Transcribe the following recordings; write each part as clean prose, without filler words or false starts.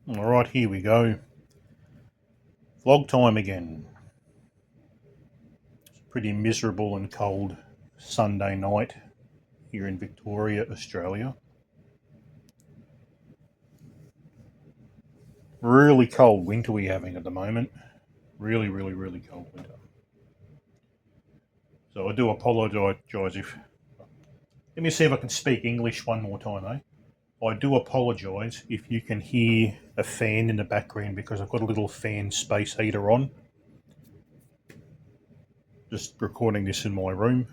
Alright, here we go. Vlog time again. It's pretty miserable and cold Sunday night here in Victoria, Australia. Really cold winter we're having at the moment. Really, really, really cold winter. So I do apologise if. Let me see if I can speak English one more time, eh? I do apologise if you can hear a fan in the background because I've got a little fan space heater on. Just recording this in my room.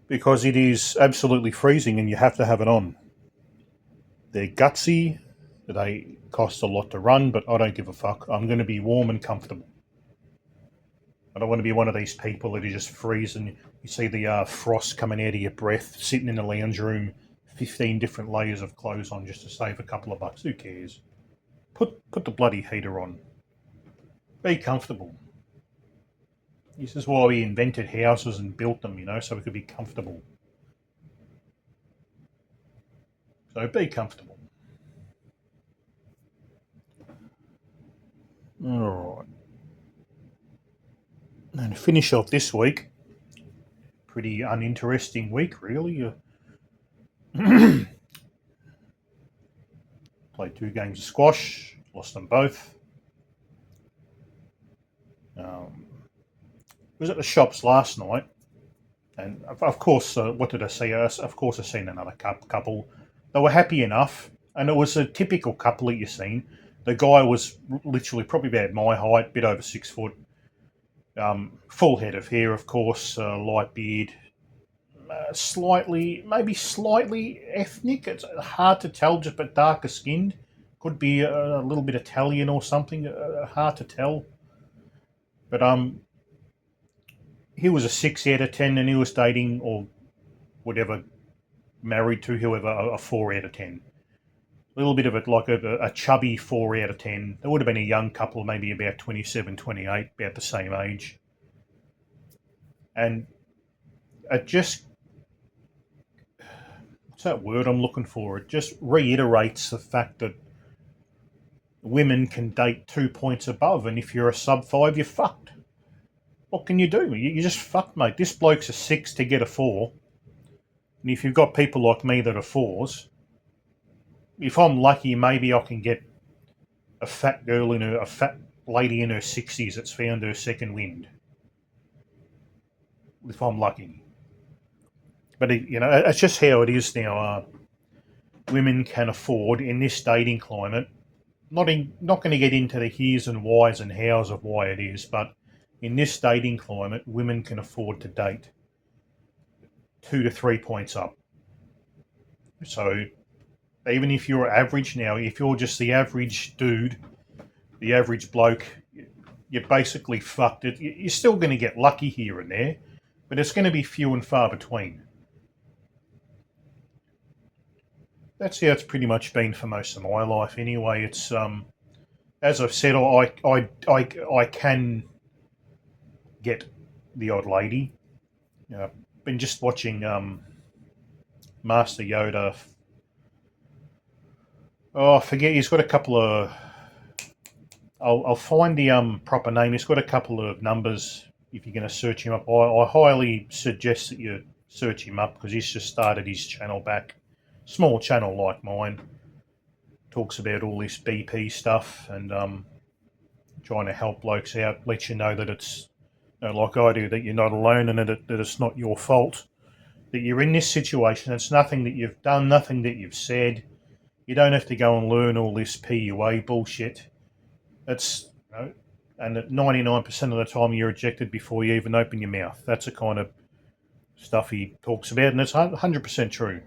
Because it is absolutely freezing and you have to have it on. They're gutsy, they cost a lot to run, but I don't give a fuck. I'm going to be warm and comfortable. I don't want to be one of these people that are just freezing. You see the frost coming out of your breath, sitting in the lounge room, 15 different layers of clothes on just to save a couple of bucks. Who cares? Put the bloody heater on. Be comfortable. This is why we invented houses and built them, so we could be comfortable. So be comfortable. All right. And to finish off this week, pretty uninteresting week, really. Played 2 games of squash, lost them both. Was at the shops last night, and of course, what did I see? Of course, I seen another couple. They were happy enough, and it was a typical couple that you've seen. The guy was literally probably about my height, bit over 6 foot, full head of hair, of course, light beard, maybe slightly ethnic. It's hard to tell, just but darker skinned. Could be a little bit Italian or something. Hard to tell. But he was a 6 out of 10, and he was dating or whatever, married to whoever, a 4 out of 10. A little bit of it like a chubby 4 out of 10. There would have been a young couple, maybe about 27, 28, about the same age. And it just, what's that word I'm looking for? It just reiterates the fact that women can date 2 points above, and if you're a sub 5, you're fucked. What can you do? You're just fucked, mate. This bloke's a 6 to get a 4. And if you've got people like me that are 4s, if I'm lucky, maybe I can get a fat girl a fat lady in her 60s that's found her second wind. If I'm lucky. But, it's just how it is now. Women can afford, in this dating climate, not going to get into the here's and whys and hows of why it is, but in this dating climate, women can afford to date 2 to 3 points up. So even if you're average now, if you're just the average dude, the average bloke, you're basically fucked. You're still going to get lucky here and there, but it's going to be few and far between. That's how it's pretty much been for most of my life. Anyway, it's as I've said, I can get the odd lady. Been just watching Master Yoda. Oh, I forget. He's got a couple of. I'll find the proper name. He's got a couple of numbers. If you're going to search him up, I highly suggest that you search him up because he's just started his channel back. Small channel like mine. Talks about all this BP stuff and trying to help blokes out. Let you know that it's like I do, that you're not alone and that it's not your fault. That you're in this situation. It's nothing that you've done, nothing that you've said. You don't have to go and learn all this PUA bullshit. It's, and at 99% of the time you're ejected before you even open your mouth. That's the kind of stuff he talks about, and it's 100% true.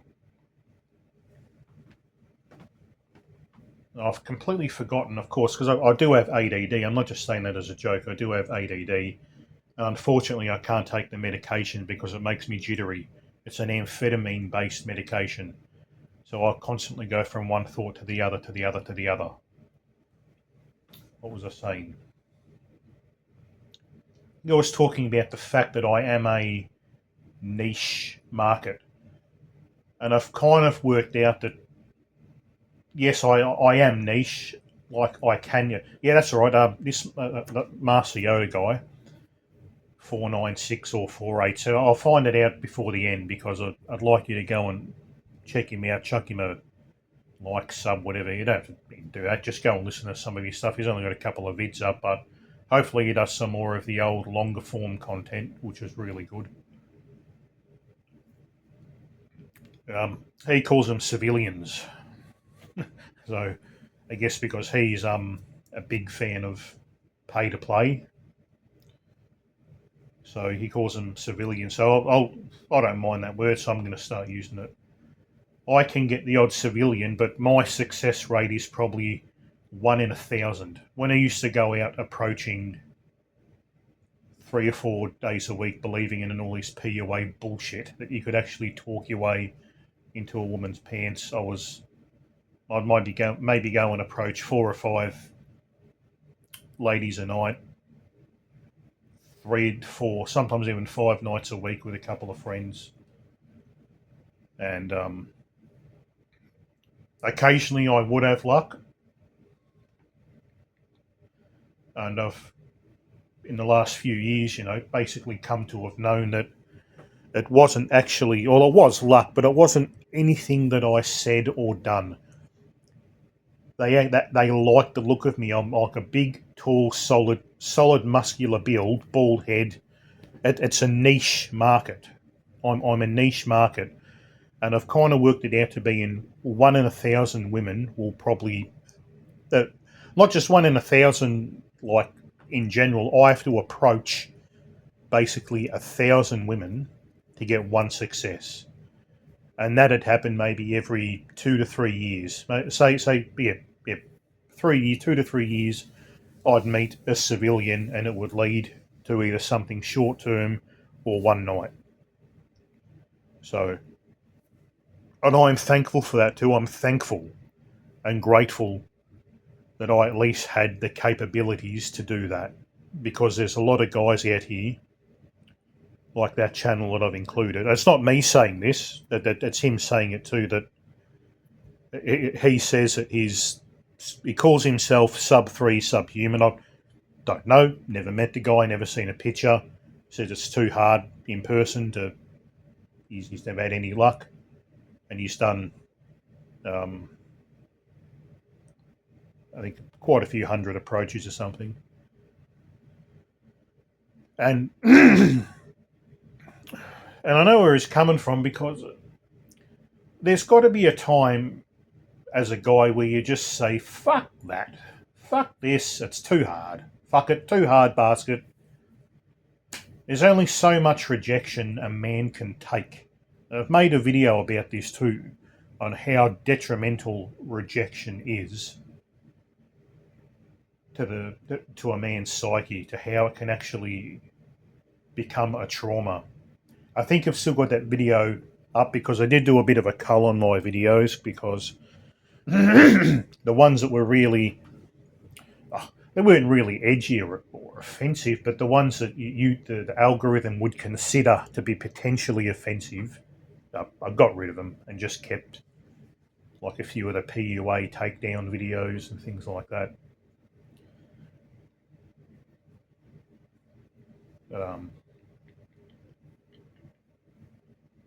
I've completely forgotten, of course, because I do have ADD. I'm not just saying that as a joke. I do have ADD. Unfortunately, I can't take the medication because it makes me jittery. It's an amphetamine-based medication. So I constantly go from one thought to the other, to the other, to the other. What was I saying? I was talking about the fact that I am a niche market. And I've kind of worked out that yes, I am niche. Like I can, yeah, that's all right. This Master Yoda guy, 496 or 48. So I'll find it out before the end because I'd like you to go and check him out, chuck him a like, sub, whatever. You don't have to do that. Just go and listen to some of his stuff. He's only got a couple of vids up, but hopefully he does some more of the old longer form content, which is really good. He calls them civilians. So I guess because he's a big fan of pay to play, so he calls them civilians. So I don't mind that word, so I'm going to start using it. I can get the odd civilian, but my success rate is probably 1 in 1,000. When I used to go out approaching 3 or 4 days a week, believing in all this PUA bullshit that you could actually talk your way into a woman's pants, I'd maybe go and approach 4 or 5 ladies a night, 3, 4, sometimes even 5 nights a week with a couple of friends, and occasionally I would have luck, and I've in the last few years, basically come to have known that it wasn't actually, or it was luck, but it wasn't anything that I said or done. They like the look of me. I'm like a big, tall, solid, muscular build, bald head. It's a niche market. I'm a niche market, and I've kind of worked it out to be in 1 in 1,000 women will probably, not just 1 in 1,000, like in general. I have to approach basically 1,000 women to get one success, and that'd happen maybe every 2 to 3 years. Say, yeah, 2 to 3 years, I'd meet a civilian, and it would lead to either something short term or one night. So, and I'm thankful for that too. I'm thankful and grateful that I at least had the capabilities to do that, because there's a lot of guys out here like that channel that I've included. It's not me saying this; it's him saying it too. That he says that he calls himself sub-3 subhuman. I don't know, never met the guy, never seen a picture. Says it's too hard in person to. He's never had any luck, and he's done. I think quite a few hundred approaches or something. And and I know where he's coming from, because there's got to be a time as a guy where you just say, fuck that. Fuck this. It's too hard. Fuck it. Too hard, basket. There's only so much rejection a man can take. I've made a video about this too, on how detrimental rejection is to a man's psyche, to how it can actually become a trauma. I think I've still got that video up, because I did do a bit of a cull on my videos, because the ones that were really, they weren't really edgy or offensive, but the ones that the algorithm would consider to be potentially offensive, I got rid of them and just kept like a few of the PUA takedown videos and things like that.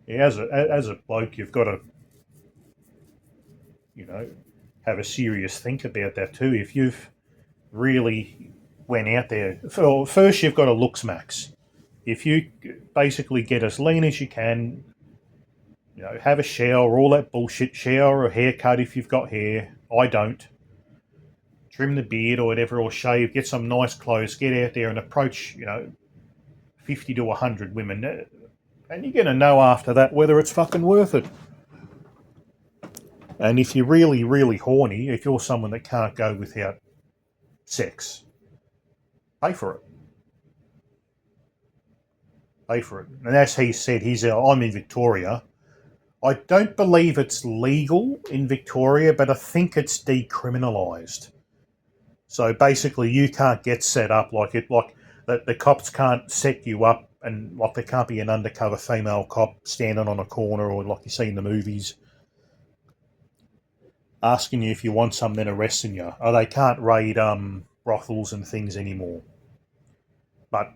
Yeah, as a bloke, you've got to, have a serious think about that too. If you've really went out there, first you've got to looks max. If you basically get as lean as you can, have a shower, all that bullshit, shower or haircut if you've got hair. I don't. Trim the beard or whatever, or shave, get some nice clothes, get out there and approach, 50 to 100 women. And you're going to know after that whether it's fucking worth it. And if you're really, really horny, if you're someone that can't go without sex, pay for it. Pay for it. And as he said, I'm in Victoria. I don't believe it's legal in Victoria, but I think it's decriminalised. So basically, you can't get set up like the cops can't set you up, and like there can't be an undercover female cop standing on a corner, or like you see in the movies. asking you if you want some, then arresting you. Oh, they can't raid brothels and things anymore, but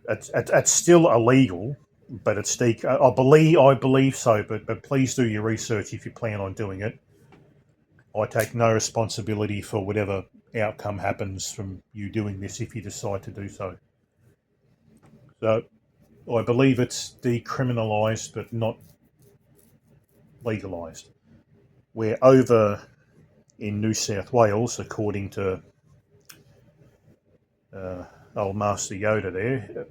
it's still illegal. But it's I believe so. But please do your research if you plan on doing it. I take no responsibility for whatever outcome happens from you doing this if you decide to do so. So I believe it's decriminalised but not legalised. We're over in New South Wales, according to uh, old Master Yoda there.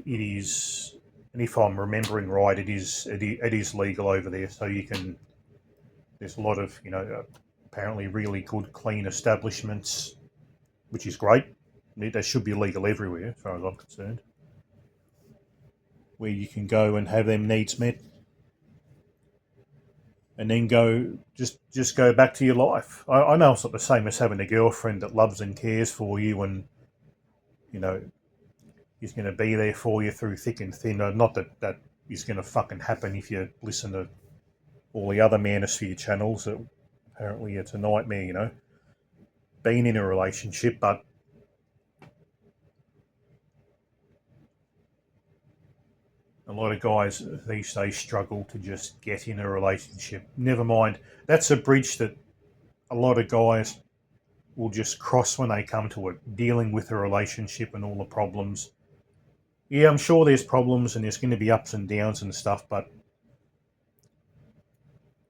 It is, and if I'm remembering right, it is legal over there. So you can. There's a lot of apparently really good clean establishments, which is great. They should be legal everywhere, as far as I'm concerned, where you can go and have them needs met, and then just go back to your life. I know it's not the same as having a girlfriend that loves and cares for you, and you know is going to be there for you through thick and thin. Not that is going to fucking happen if you listen to all the other manosphere channels. Apparently, it's a nightmare. Being in a relationship, but a lot of guys these days struggle to just get in a relationship. Never mind, that's a bridge that a lot of guys will just cross when they come to it, dealing with a relationship and all the problems. Yeah, I'm sure there's problems and there's going to be ups and downs and stuff, but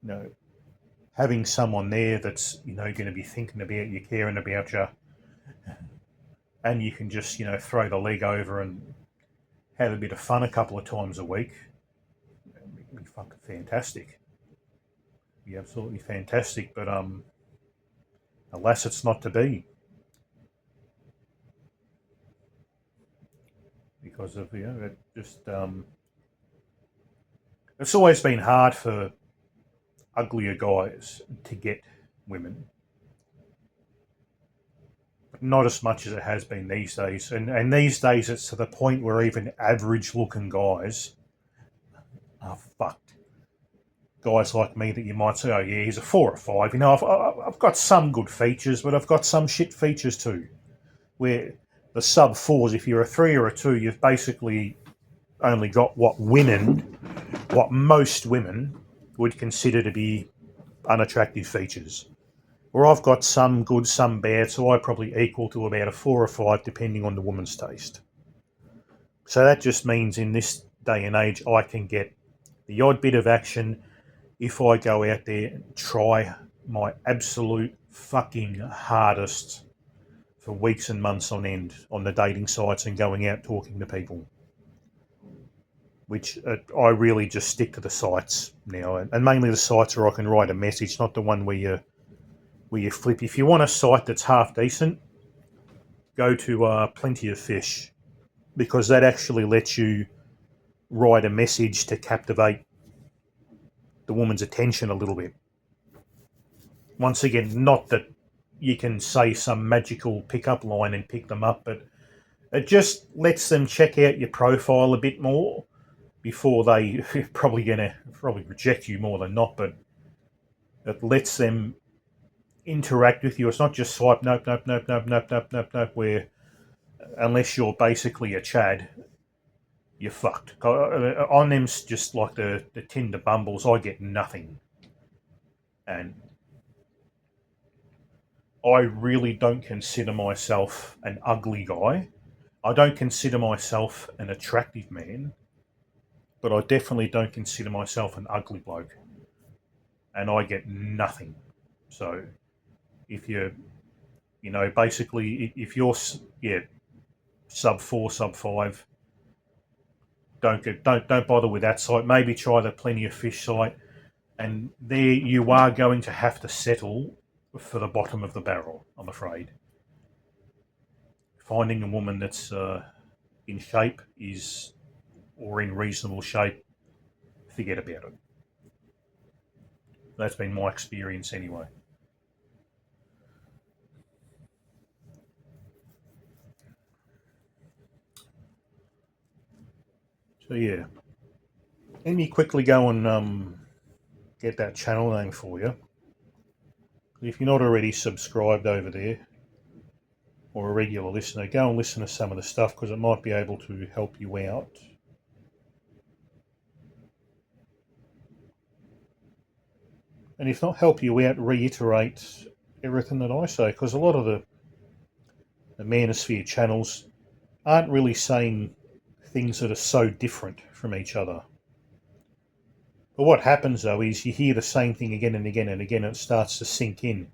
you know, having someone there that's going to be thinking about you, caring about you, and you can just throw the leg over and have a bit of fun a couple of times a week, it'd be fucking fantastic. It'd be absolutely fantastic, but alas, it's not to be because of it just it's always been hard for uglier guys to get women. Not as much as it has been these days. And these days, it's to the point where even average looking guys are fucked. Guys like me that you might say, oh, yeah, he's a 4 or 5. I've got some good features, but I've got some shit features too. Where the sub 4s, if you're a 3 or a 2, you've basically only got what most women would consider to be unattractive features. Where I've got some good, some bad, so I probably equal to about a 4 or 5 depending on the woman's taste. So that just means in this day and age, I can get the odd bit of action if I go out there and try my absolute fucking hardest for weeks and months on end on the dating sites and going out talking to people. Which I really just stick to the sites now, and mainly the sites where I can write a message, not the one where you flip. If you want a site that's half decent, go to Plenty of Fish, because that actually lets you write a message to captivate the woman's attention a little bit. Once again, not that you can say some magical pickup line and pick them up, but it just lets them check out your profile a bit more before they probably reject you more than not, but it lets them interact with you. It's not just swipe nope, nope, nope, nope, nope, nope, nope, nope, where unless you're basically a Chad, you're fucked. On them, just like the Tinder Bumbles, I get nothing. And I really don't consider myself an ugly guy. I don't consider myself an attractive man, but I definitely don't consider myself an ugly bloke. And I get nothing. So if basically, if you're, yeah, sub 4, sub 5, don't bother with that site. Maybe try the Plenty of Fish site, and there you are going to have to settle for the bottom of the barrel. I'm afraid. Finding a woman that's in shape is, or in reasonable shape, forget about it. That's been my experience anyway. So yeah, let me quickly go and get that channel name for you. If you're not already subscribed over there or a regular listener, go and listen to some of the stuff because it might be able to help you out. And if not help you out, reiterate everything that I say because a lot of the Manosphere channels aren't really saying things that are so different from each other. But what happens though is you hear the same thing again and again and again, and it starts to sink in.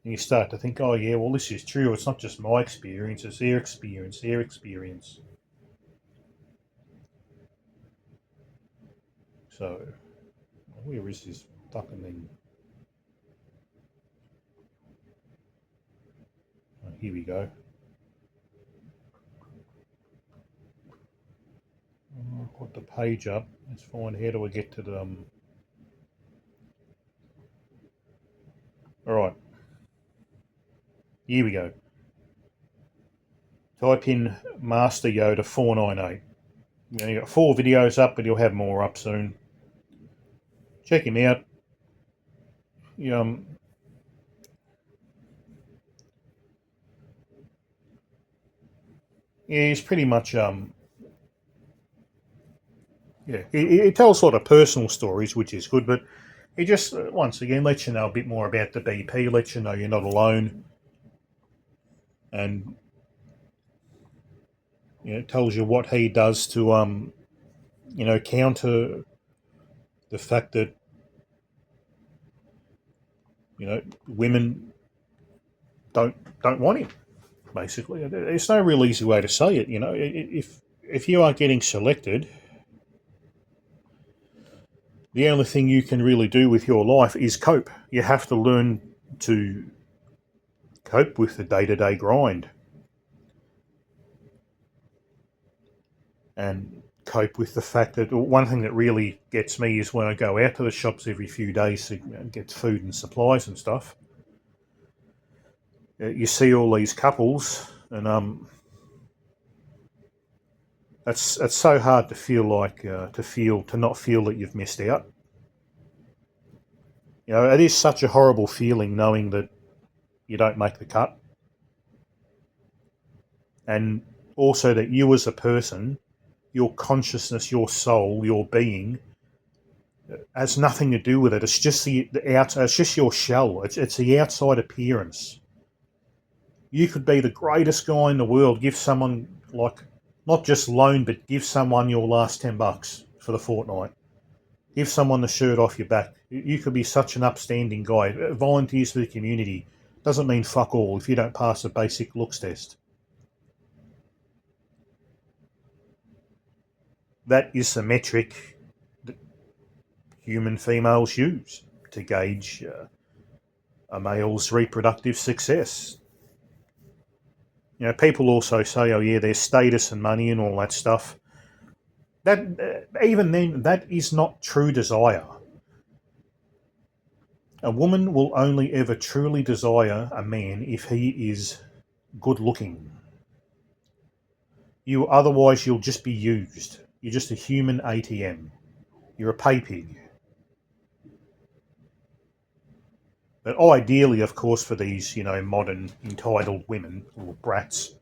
And you start to think, oh yeah, well this is true. It's not just my experience, it's their experience, their experience. So, where is this fucking thing? Oh, here we go. I've got the page up. Let's find how do I get to the. Alright, here we go. Type in Master Yoda 498. You got 4 videos up, but you'll have more up soon. Check him out. Yeah, he's pretty much yeah. He tells a lot of personal stories, which is good, but he just once again lets you know a bit more about the BP, lets you know you're not alone, and tells you what he does to counter the fact that women don't want him. Basically, there's no real easy way to say it. If you are getting selected, the only thing you can really do with your life is cope. You have to learn to cope with the day-to-day grind and cope with the fact that one thing that really gets me is when I go out to the shops every few days to get food and supplies and stuff. You see all these couples, and it's so hard to feel like to not feel that you've missed out. It is such a horrible feeling knowing that you don't make the cut, and also that you as a person, your consciousness, your soul, your being, has nothing to do with it. It's just the outside. It's just your shell. It's the outside appearance. You could be the greatest guy in the world. Give someone like not just loan, but give someone your last $10 for the fortnight. Give someone the shirt off your back. You could be such an upstanding guy. Volunteers for the community doesn't mean fuck all if you don't pass a basic looks test. That is the metric that human females use to gauge a male's reproductive success. People also say, oh yeah, there's status and money and all that stuff. That even then, that is not true desire. A woman will only ever truly desire a man if he is good looking. Otherwise you'll just be used. You're just a human ATM. You're a pay pig. But ideally, of course, for these, modern entitled women or brats,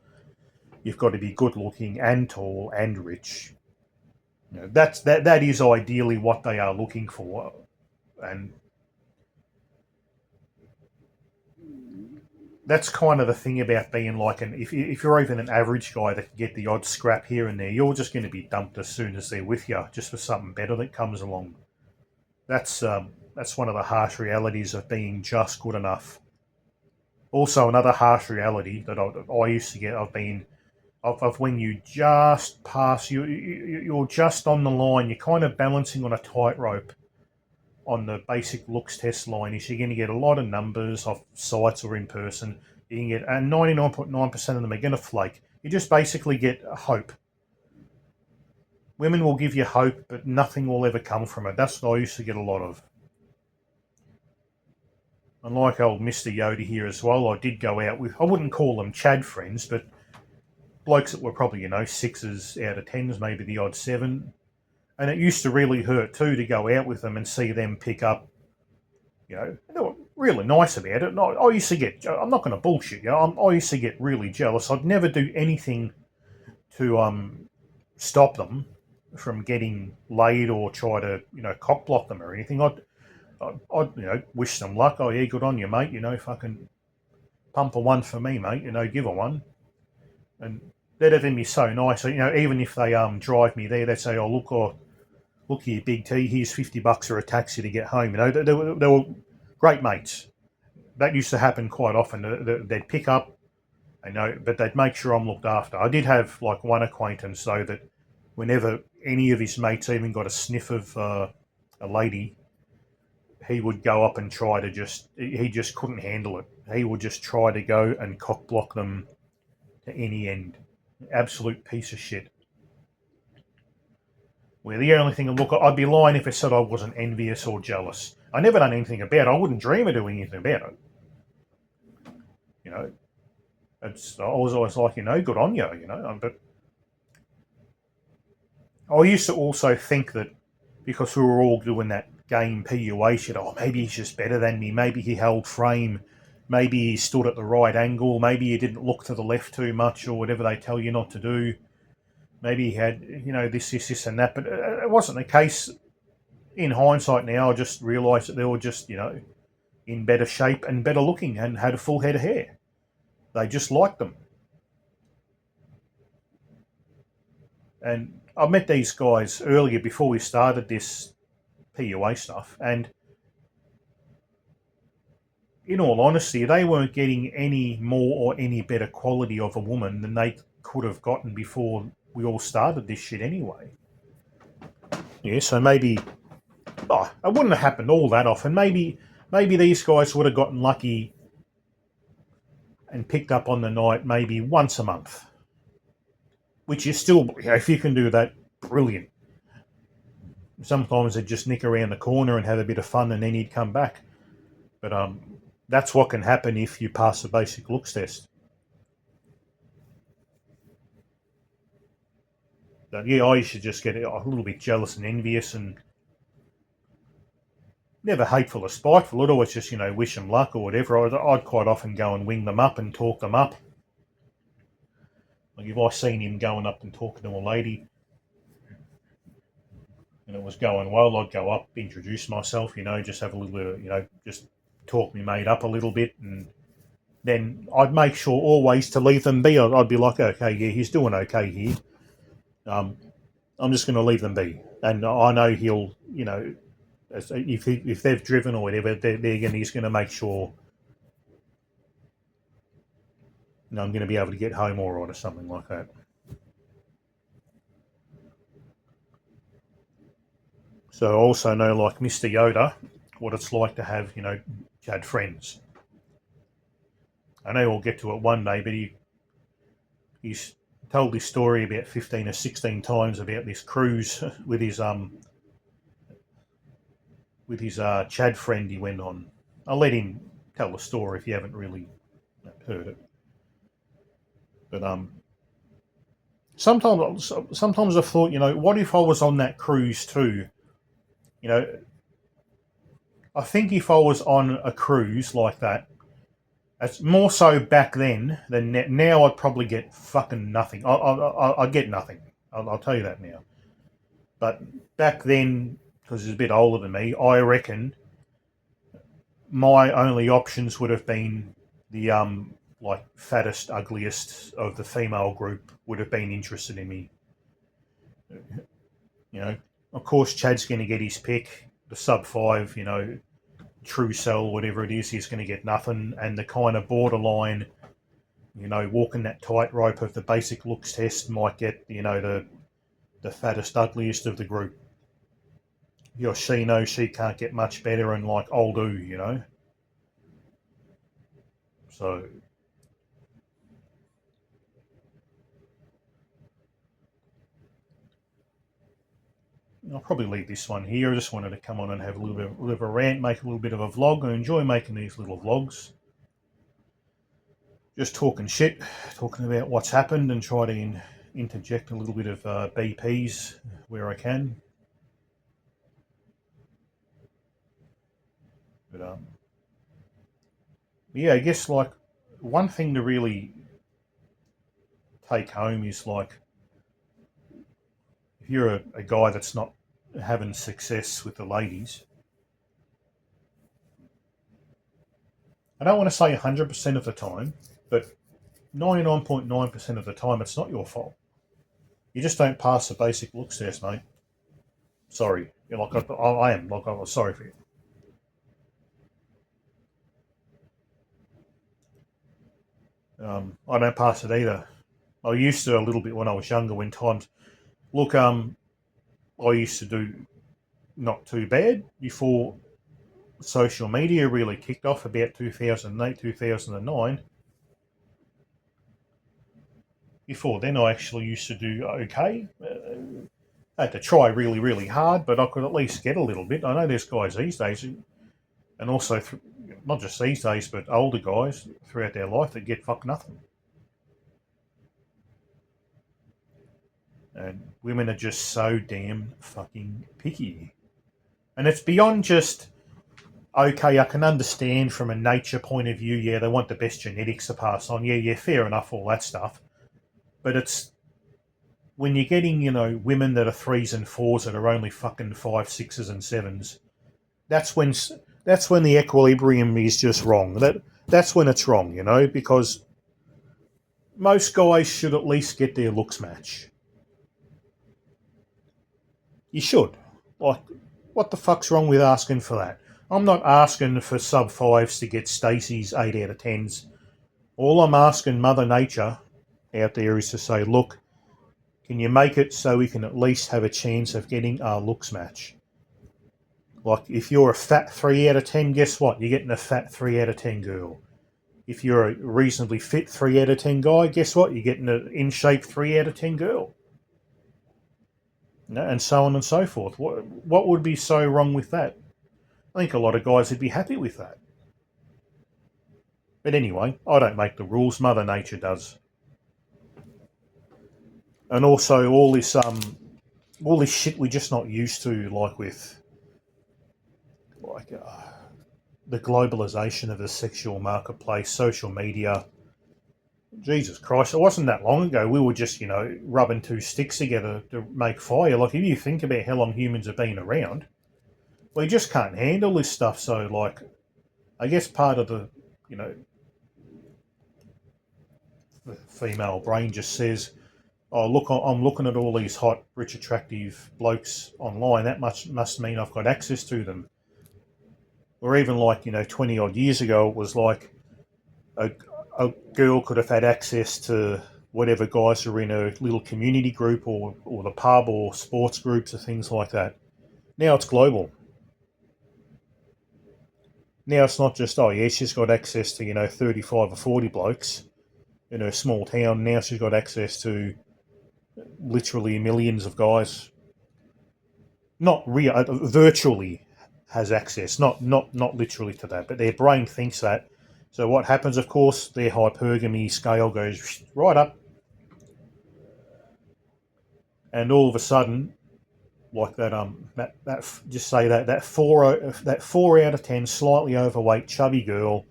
you've got to be good looking and tall and rich. That is ideally what they are looking for, and that's kind of the thing about being like if you're even an average guy that can get the odd scrap here and there, you're just going to be dumped as soon as they're with you, just for something better that comes along. That's one of the harsh realities of being just good enough. Also, another harsh reality that I used to get of when you just pass, you're just on the line, you're kind of balancing on a tightrope on the basic looks test line, is you're going to get a lot of numbers off sites or in person. You can get, and 99.9% of them are going to flake. You just basically get hope. Women will give you hope, but nothing will ever come from it. That's what I used to get a lot of. And like old Mr. Yoda here as well, I did go out with, I wouldn't call them Chad friends, but blokes that were probably, 6s out of 10s, maybe the odd 7. And it used to really hurt too to go out with them and see them pick up, they were really nice about it. And I used to get, I'm not going to bullshit you, I used to get really jealous. I'd never do anything to stop them from getting laid or try to, cock block them or anything. I'd wish them luck. Oh, yeah, good on you, mate. Fucking pump a one for me, mate. Give a one. And they'd have been so nice. So, even if they drive me there, they'd say, oh, look here, Big T, here's $50 for a taxi to get home. They were great mates. That used to happen quite often. They'd pick up, but they'd make sure I'm looked after. I did have like one acquaintance though that whenever any of his mates even got a sniff of a lady, he would go up and try to he just couldn't handle it. He would just try to go and cock block them to any end. Absolute piece of shit. Where the only thing, look, I'd be lying if I said I wasn't envious or jealous. I never done anything about it. I wouldn't dream of doing anything about it. I was always like, good on you, But I used to also think that because we were all doing that game PUA shit, oh, maybe he's just better than me. Maybe he held frame. Maybe he stood at the right angle. Maybe he didn't look to the left too much or whatever they tell you not to do. Maybe he had, this, and that. But it wasn't the case. In hindsight now, I just realised that they were just, in better shape and better looking and had a full head of hair. They just liked them. And I met these guys earlier before we started this PUA stuff, and in all honesty, they weren't getting any more or any better quality of a woman than they could have gotten before we all started this shit anyway. Yeah, so maybe it wouldn't have happened all that often. Maybe these guys would have gotten lucky and picked up on the night maybe once a month, which is still, if you can do that, brilliant. Sometimes they'd just nick around the corner and have a bit of fun, and then he'd come back. But that's what can happen if you pass the basic looks test. But yeah, I used to just get a little bit jealous and envious, and never hateful or spiteful. I'd always just, wish them luck or whatever. I'd quite often go and wing them up and talk them up. Like if I seen him going up and talking to a lady and it was going well, I'd go up, introduce myself, just have a little bit of, just talk me mate up a little bit, and then I'd make sure always to leave them be. I'd be like, okay, yeah, he's doing okay here. I'm just going to leave them be, and I know he'll, if they've driven or whatever, he's going to make sure. I'm going to be able to get home all right or something like that. So I also know, like Mr. Yoda, what it's like to have, Chad friends. I know we'll get to it one day, but he's told this story about 15 or 16 times about this cruise with his Chad friend he went on. I'll let him tell the story if you haven't really heard it. But sometimes I've thought, what if I was on that cruise too? I think if I was on a cruise like that, it's more so back then than now. I'd probably get fucking nothing. I'd get nothing. I'll tell you that now. But back then, because he's a bit older than me, I reckon my only options would have been the like fattest, ugliest of the female group would have been interested in me. Of course, Chad's going to get his pick. The sub 5, true cell, whatever it is, he's going to get nothing. And the kind of borderline, walking that tightrope of the basic looks test might get, the fattest, ugliest of the group. She knows she can't get much better, and like I'll do, So I'll probably leave this one here. I just wanted to come on and have a little bit of a rant, make a little bit of a vlog. I enjoy making these little vlogs. Just talking shit, talking about what's happened, and try to interject a little bit of BPs where I can. But Yeah, I guess like one thing to really take home is like if you're a guy that's not having success with the ladies, I don't want to say 100% of the time, but 99.9% of the time, it's not your fault. You just don't pass the basic looks test, mate. Sorry. You're like, I am. Like, I'm sorry for you. I don't pass it either. I used to a little bit when I was younger when times. Look, I used to do not too bad before social media really kicked off about 2008, 2009. Before then, I actually used to do okay. I had to try really, really hard, but I could at least get a little bit. I know there's guys these days, and also not just these days, but older guys throughout their life that get fuck nothing. And women are just so damn fucking picky. And it's beyond just, okay, I can understand from a nature point of view, yeah, they want the best genetics to pass on. Yeah, fair enough, all that stuff. But it's when you're getting, women that are threes and fours that are only fucking five, sixes and sevens, that's when that's when the equilibrium is just wrong. That's when it's wrong, because most guys should at least get their looks match. You should. Like, what the fuck's wrong with asking for that? I'm not asking for sub fives to get Stacey's 8 out of 10s. All I'm asking Mother Nature out there is to say, look, can you make it so we can at least have a chance of getting our looks match? Like, if you're a fat 3 out of 10, guess what? You're getting a fat 3 out of 10 girl. If you're a reasonably fit 3 out of 10 guy, guess what? You're getting an in shape 3 out of 10 girl. And so on and so forth. What would be so wrong with that? I think a lot of guys would be happy with that. But anyway, I don't make the rules. Mother Nature does. And also all this shit we're just not used to, like with like the globalization of the sexual marketplace, social media. Jesus Christ, it wasn't that long ago. We were just, rubbing two sticks together to make fire. Like, if you think about how long humans have been around, we just can't handle this stuff. So, like, I guess part of the, the female brain just says, oh, look, I'm looking at all these hot, rich, attractive blokes online. That must mean I've got access to them. Or even like, 20 odd years ago, it was like a girl could have had access to whatever guys are in a little community group or the pub or sports groups or things like that. Now it's global. Now it's not just, oh yeah, she's got access to, 35 or 40 blokes in her small town. Now she's got access to literally millions of guys. Not real, virtually has access, not literally to that, but their brain thinks that. So what happens, of course, their hypergamy scale goes right up, and all of a sudden, like that just say that 4 out of 10 slightly overweight chubby girl,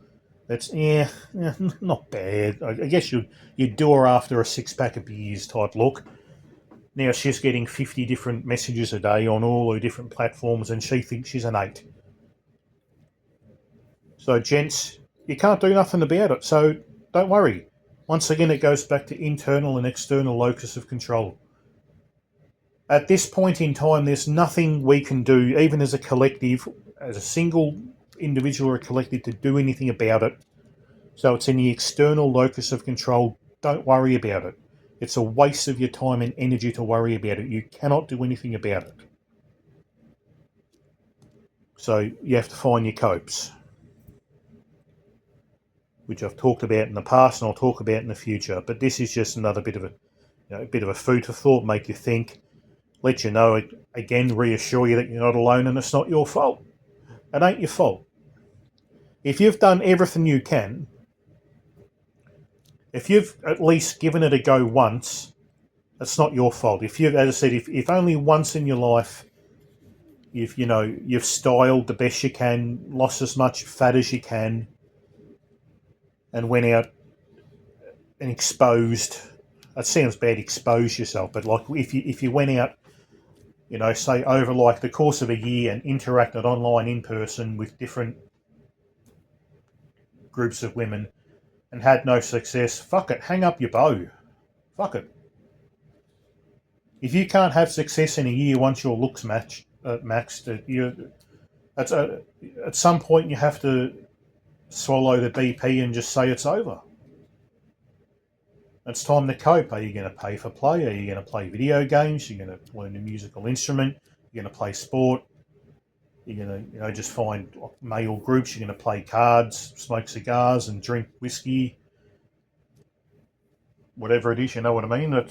that's not bad. I guess you'd do her after a 6-pack of beers type look. Now she's getting 50 different messages a day on all her different platforms, and she thinks she's an 8. So, gents, you can't do nothing about it. So, don't worry. Once again, it goes back to internal and external locus of control. At this point in time, there's nothing we can do, even as a collective, as a single individual or a collective, to do anything about it. So, it's in the external locus of control. Don't worry about it. It's a waste of your time and energy to worry about it. You cannot do anything about it. So you have to find your copes, which I've talked about in the past and I'll talk about in the future. But this is just another bit of a food for thought, make you think, let you know, again, reassure you that you're not alone and it's not your fault. It ain't your fault. If you've done everything you can, if you've at least given it a go once, it's not your fault. If you've, as I said, if only once in your life you've styled the best you can, lost as much fat as you can, and went out and exposed. It sounds bad, expose yourself, but like if you went out, say over like the course of a year and interacted online in person with different groups of women and had no success, fuck it, hang up your bow. Fuck it. If you can't have success in a year once your looks maxed, at some point you have to swallow the BP and just say it's over. It's time to cope. Are you going to pay for play? Are you going to play video games? You're going to learn a musical instrument? You're going to play sport? You're going to, just find male groups? You're going to play cards, smoke cigars, and drink whiskey? Whatever it is, you know what I mean? Look,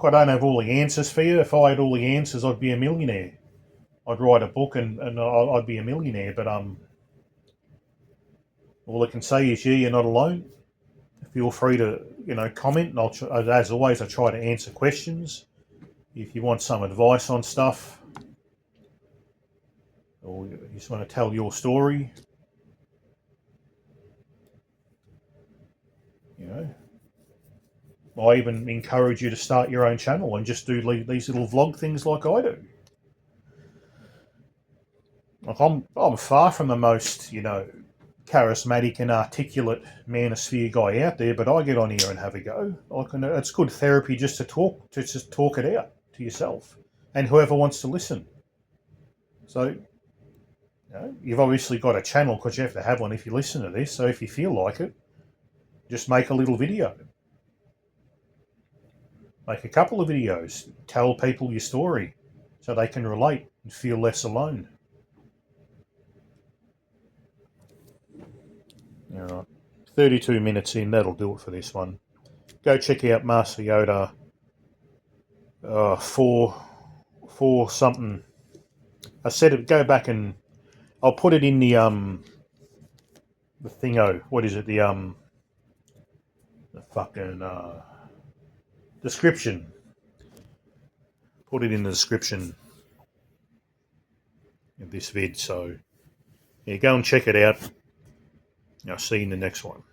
I don't have all the answers for you. If I had all the answers, I'd be a millionaire. I'd write a book and I'd be a millionaire. But all I can say is, yeah, you're not alone. Feel free to, comment. And as always, I try to answer questions. If you want some advice on stuff, or you just want to tell your story, I even encourage you to start your own channel and just do these little vlog things like I do. Like I'm far from the most, charismatic and articulate manosphere guy out there, but I get on here and have a go. It's good therapy just to talk it out to yourself and whoever wants to listen. So, you've obviously got a channel because you have to have one if you listen to this. So if you feel like it, just make a little video. Make a couple of videos. Tell people your story so they can relate and feel less alone. All right. 32 minutes in, that'll do it for this one. Go check out Master Yoda 4 something. I said it, go back and I'll put it in the thingo. What is it? The fucking description. Put it in the description of this vid. So, yeah, go and check it out. I'll see you in the next one.